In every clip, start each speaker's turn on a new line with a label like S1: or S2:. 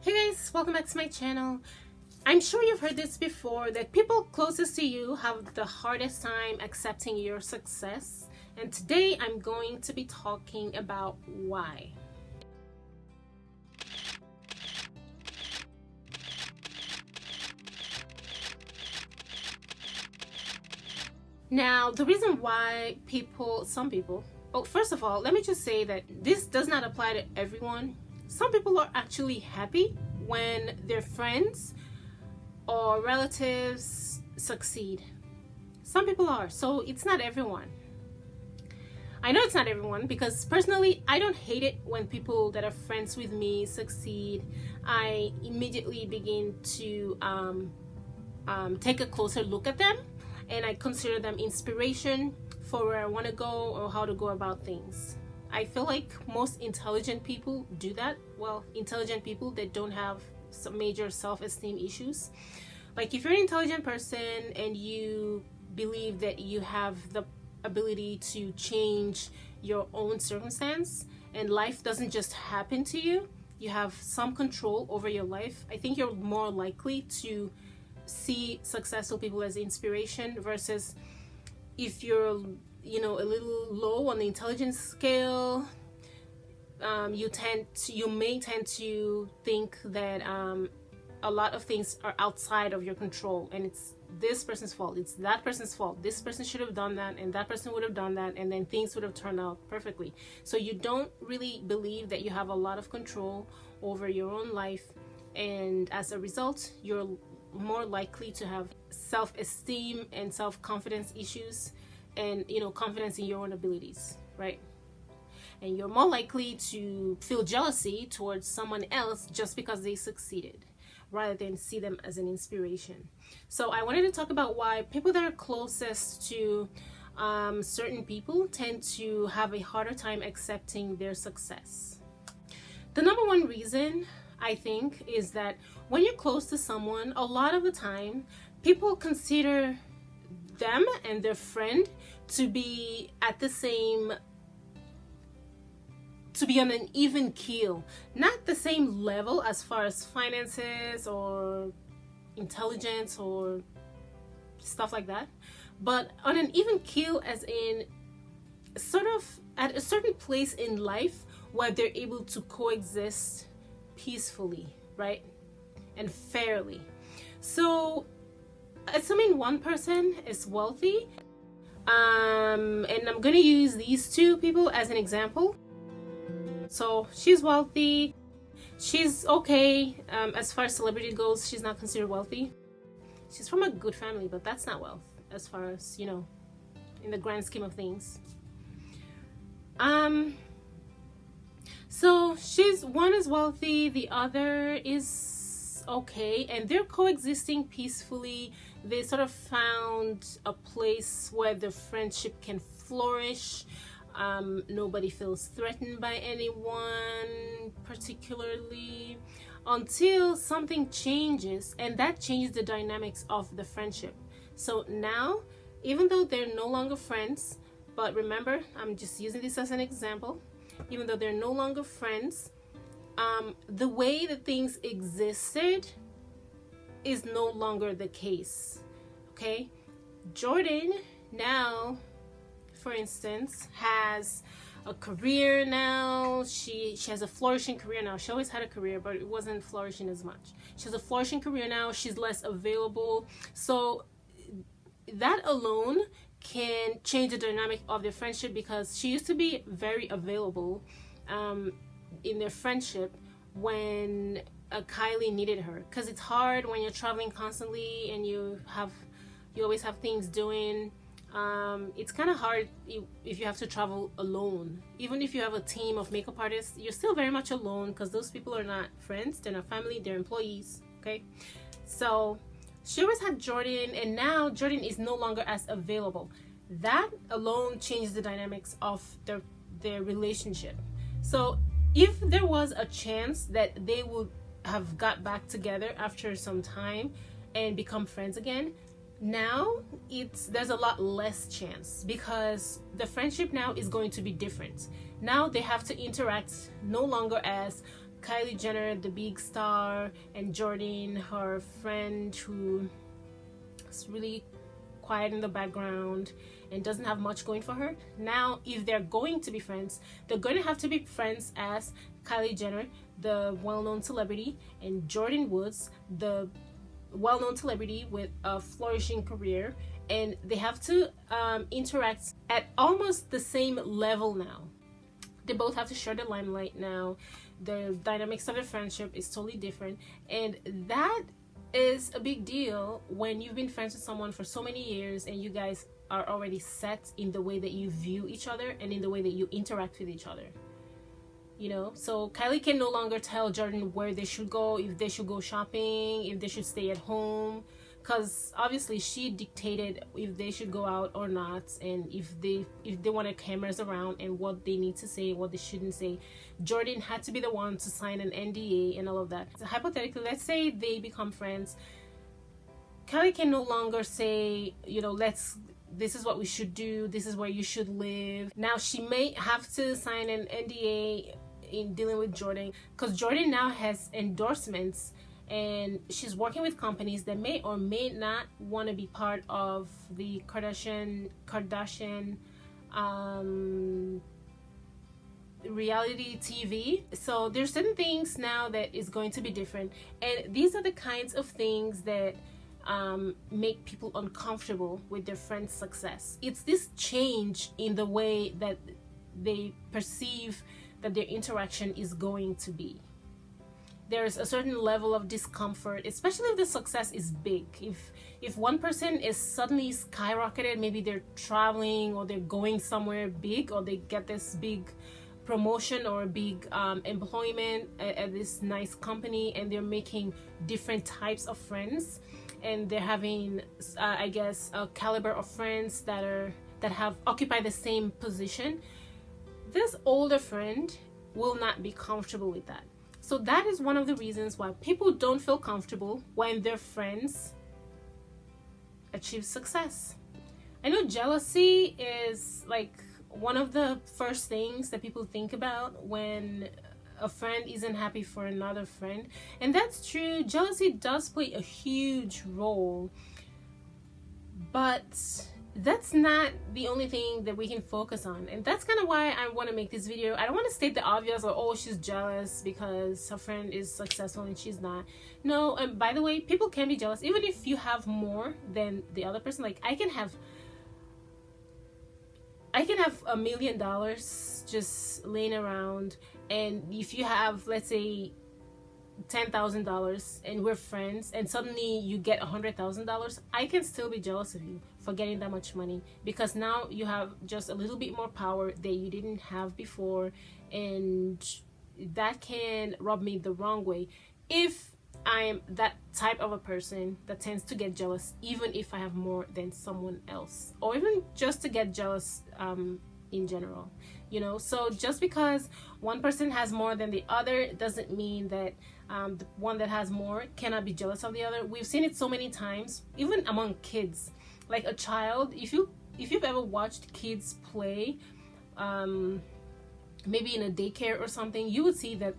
S1: Hey guys, welcome back to my channel. I'm sure you've heard this before, that people closest to you have the hardest time accepting your success, and today I'm going to be talking about why. Now, the reason why some people, first of all, let me just say that this does not apply to everyone. Some people are actually happy when their friends or relatives succeed. Some people are, so it's not everyone. I know it's not everyone because personally, I don't hate it when people that are friends with me succeed. I immediately begin to take a closer look at them, and I consider them inspiration for where I want to go or how to go about things. I feel like most intelligent people do that. Well, intelligent people that don't have some major self-esteem issues. Like if you're an intelligent person and you believe that you have the ability to change your own circumstance and life doesn't just happen to you, you have some control over your life, I think you're more likely to see successful people as inspiration versus if you're a little low on the intelligence scale. You may tend to think that a lot of things are outside of your control, and it's this person's fault, it's that person's fault, this person should have done that and that person would have done that, and then things would have turned out perfectly. So you don't really believe that you have a lot of control over your own life, and as a result you're more likely to have self-esteem and self-confidence issues, and confidence in your own abilities, right? And you're more likely to feel jealousy towards someone else just because they succeeded rather than see them as an inspiration. So I wanted to talk about why people that are closest to certain people tend to have a harder time accepting their success. The number one reason I think is that when you're close to someone, a lot of the time people consider them and their friend to be on an even keel, not the same level as far as finances or intelligence or stuff like that, but on an even keel as in sort of at a certain place in life where they're able to coexist peacefully, right, and fairly. So assuming one person is wealthy, and I'm gonna use these two people as an example. So she's wealthy, she's okay, as far as celebrity goes, she's not considered wealthy. She's from a good family, but that's not wealth as far as in the grand scheme of things. So one is wealthy, the other is okay, and they're coexisting peacefully. They sort of found a place where the friendship can flourish. Nobody feels threatened by anyone particularly until something changes, and that changes the dynamics of the friendship. So now, even though they're no longer friends, but remember, I'm just using this as an example, even though they're no longer friends, the way that things existed is no longer the case. Okay, Jordan now, for instance, has a career now. She has a flourishing career now. She always had a career, but it wasn't flourishing as much. She has a flourishing career now. She's less available. So that alone can change the dynamic of their friendship, because she used to be very available in their friendship when Kylie needed her, because it's hard when you're traveling constantly and you always have things doing. It's kind of hard if you have to travel alone. Even if you have a team of makeup artists, you're still very much alone, because those people are not friends, they're not family, they're employees. Okay, so she always had Jordan, and now Jordan is no longer as available. That alone changed the dynamics of their relationship. So if there was a chance that they would have got back together after some time and become friends again, now there's a lot less chance, because the friendship now is going to be different. Now they have to interact no longer as Kylie Jenner, the big star, and Jordan, her friend, who is really quiet in the background and doesn't have much going for her. Now, if they're going to be friends, they're going to have to be friends as Kylie Jenner, the well-known celebrity, and Jordan Woods, the well-known celebrity with a flourishing career, and they have to interact at almost the same level now. They both have to share the limelight now. The dynamics of their friendship is totally different, and that is a big deal when you've been friends with someone for so many years and you guys are already set in the way that you view each other and in the way that you interact with each other. You know, so Kylie can no longer tell Jordan where they should go, if they should go shopping, if they should stay at home, because obviously she dictated if they should go out or not, and if they wanted cameras around and what they need to say, what they shouldn't say. Jordan had to be the one to sign an NDA and all of that. So hypothetically, let's say they become friends. Kylie can no longer say, you know, this is what we should do, this is where you should live. Now she may have to sign an NDA in dealing with Jordan, because Jordan now has endorsements and she's working with companies that may or may not want to be part of the Kardashian reality TV. So there's certain things now that is going to be different, and these are the kinds of things that make people uncomfortable with their friend's success. It's this change in the way that they perceive that their interaction is going to be. There's a certain level of discomfort, especially if the success is big. If one person is suddenly skyrocketed, maybe they're traveling or they're going somewhere big, or they get this big promotion or a big employment at this nice company, and they're making different types of friends, and they're having I guess a caliber of friends that have occupied the same position. This older friend will not be comfortable with that. So that is one of the reasons why people don't feel comfortable when their friends achieve success. I know jealousy is like one of the first things that people think about when a friend isn't happy for another friend, and that's true. Jealousy does play a huge role, but that's not the only thing that we can focus on, and that's kind of why I want to make this video. I don't want to state the obvious, or oh, she's jealous because her friend is successful and she's not. No, and by the way, people can be jealous even if you have more than the other person. Like I can have $1 million just laying around, and if you have, let's say, $10,000 and we're friends, and suddenly you get $100,000, I can still be jealous of you for getting that much money, because now you have just a little bit more power that you didn't have before, and that can rub me the wrong way if I'm that type of a person that tends to get jealous even if I have more than someone else, or even just to get jealous in general, you know. So just because one person has more than the other doesn't mean that the one that has more cannot be jealous of the other. We've seen it so many times, even among kids. Like a child, if you've ever watched kids play, maybe in a daycare or something, you would see that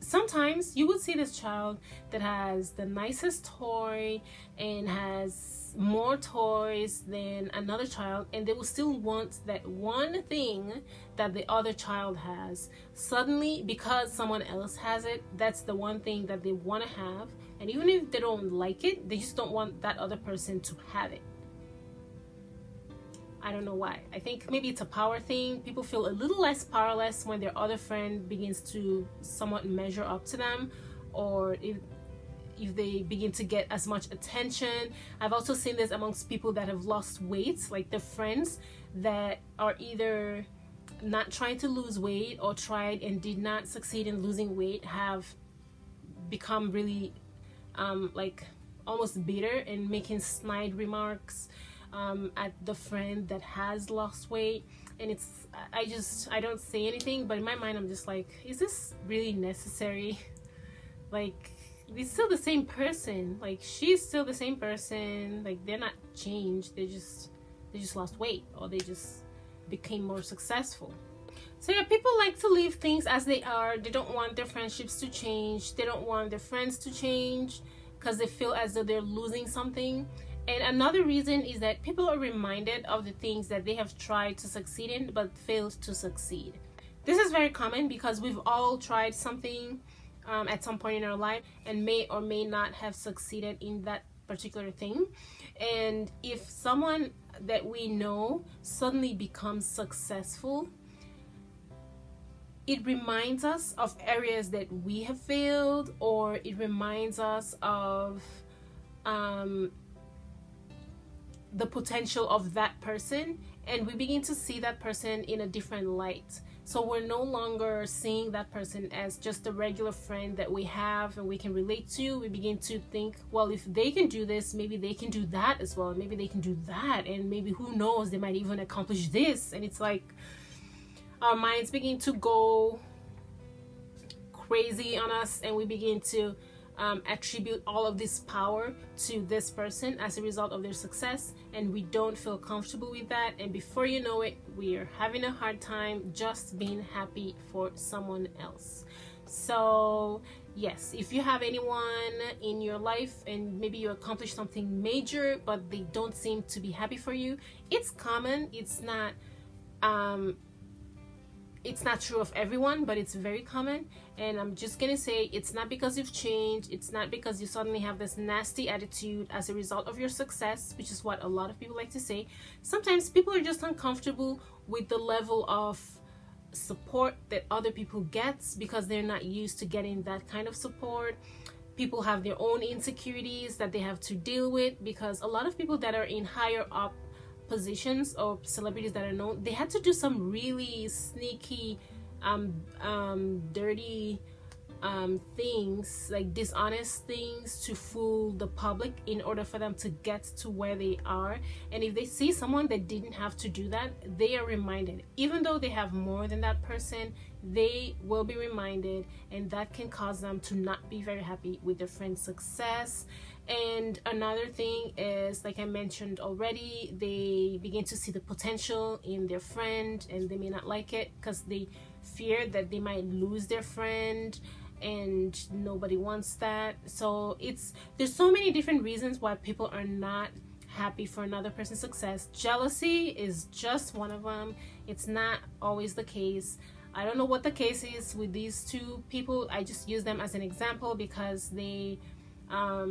S1: sometimes you would see this child that has the nicest toy and has more toys than another child, and they will still want that one thing that the other child has. Suddenly, because someone else has it, that's the one thing that they want to have, and even if they don't like it, they just don't want that other person to have it. I don't know why. I think maybe it's a power thing. People feel a little less powerless when their other friend begins to somewhat measure up to them, or if they begin to get as much attention. I've also seen this amongst people that have lost weight, like their friends that are either not trying to lose weight or tried and did not succeed in losing weight, have become really like almost bitter and making snide remarks at the friend that has lost weight. And I don't say anything, but in my mind I'm just like, is this really necessary? Like, they're still the same person. Like, she's still the same person. Like, they're not changed. They just lost weight, or they just became more successful. So yeah, people like to leave things as they are. They don't want their friendships to change. They don't want their friends to change because they feel as though they're losing something. And another reason is that people are reminded of the things that they have tried to succeed in but failed to succeed. This is very common because we've all tried something at some point in our life and may or may not have succeeded in that particular thing. And if someone that we know suddenly becomes successful, it reminds us of areas that we have failed, or it reminds us of the potential of that person, and we begin to see that person in a different light. So we're no longer seeing that person as just a regular friend that we have and we can relate to. We begin to think, well, if they can do this, maybe they can do that as well. Maybe they can do that, and maybe who knows, they might even accomplish this. And it's like our minds begin to go crazy on us, and we begin to attribute all of this power to this person as a result of their success, and we don't feel comfortable with that, and before you know it, we are having a hard time just being happy for someone else. So yes, if you have anyone in your life and maybe you accomplish something major but they don't seem to be happy for you, it's common. It's not true of everyone, but it's very common. And I'm just gonna say, it's not because you've changed, it's not because you suddenly have this nasty attitude as a result of your success, which is what a lot of people like to say. Sometimes people are just uncomfortable with the level of support that other people get because they're not used to getting that kind of support. People have their own insecurities that they have to deal with, because a lot of people that are in higher up positions or celebrities that are known, they had to do some really sneaky dirty things, like dishonest things, to fool the public in order for them to get to where they are. And if they see someone that didn't have to do that, they are reminded, even though they have more than that person, they will be reminded, and that can cause them to not be very happy with their friend's success. And another thing is, like I mentioned already, they begin to see the potential in their friend, and they may not like it because they fear that they might lose their friend, and nobody wants that. So there's so many different reasons why people are not happy for another person's success. Jealousy is just one of them. It's not always the case. I don't know what the case is with these two people. I just use them as an example because they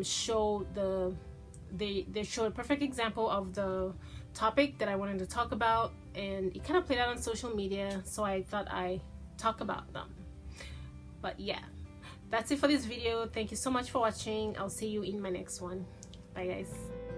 S1: show a perfect example of the topic that I wanted to talk about, and it kind of played out on social media, so I thought I talk about them. But yeah, that's it for this video. Thank you so much for watching. I'll see you in my next one. Bye guys.